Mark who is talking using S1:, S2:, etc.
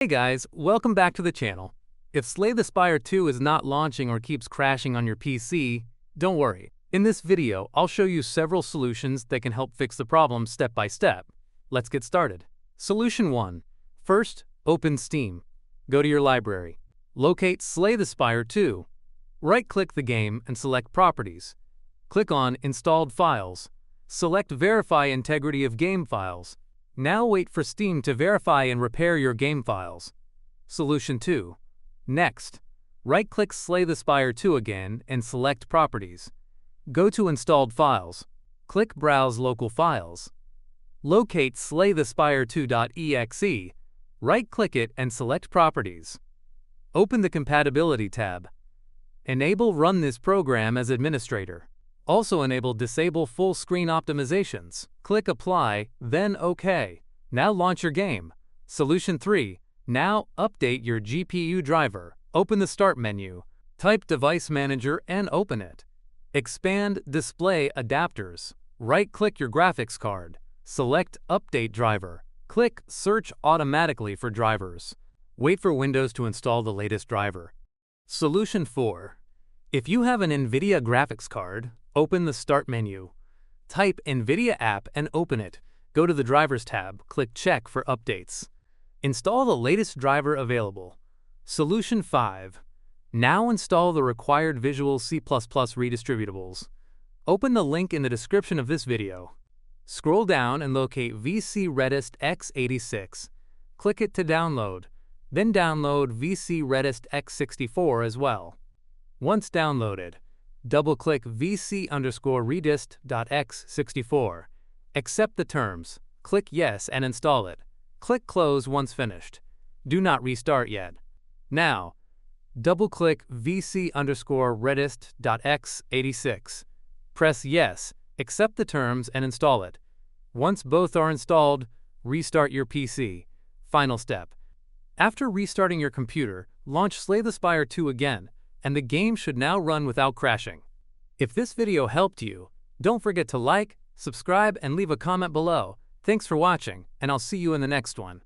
S1: Hey guys, welcome back to the channel. If Slay the Spire 2 is not launching or keeps crashing on your PC, don't worry. In this video, I'll show you several solutions that can help fix the problem step by step. Let's get started. Solution 1. First, open Steam. Go to your library. Locate Slay the Spire 2. Right-click the game and select Properties. Click on Installed Files. Select Verify Integrity of Game Files. Now wait for Steam to verify and repair your game files. Solution 2. Next, right-click Slay the Spire 2 again and select Properties. Go to Installed Files. Click Browse Local Files. Locate slaythespire2.exe. Right-click it and select Properties. Open the Compatibility tab. Enable Run this program as administrator. Also enable Disable Full Screen Optimizations. Click Apply, then OK. Now launch your game. Solution 3. Now update your GPU driver. Open the Start menu. Type Device Manager and open it. Expand Display Adapters. Right-click your graphics card. Select Update Driver. Click Search automatically for drivers. Wait for Windows to install the latest driver. Solution 4. If you have an NVIDIA graphics card, open the Start menu. Type NVIDIA app and open it. Go to the Drivers tab, click Check for updates. Install the latest driver available. Solution 5. Now install the required Visual C++ redistributables. Open the link in the description of this video. Scroll down and locate VC Redist x86. Click it to download. Then download VC Redist x64 as well. Once downloaded, double-click vc_redist.x64. Accept the terms. Click Yes and install it. Click Close once finished. Do not restart yet. Now, double-click vc_redist.x86. Press Yes, accept the terms and install it. Once both are installed, restart your PC. Final step. After restarting your computer, launch Slay the Spire 2 again, and the game should now run without crashing. If this video helped you, don't forget to like, subscribe, and leave a comment below. Thanks for watching, and I'll see you in the next one.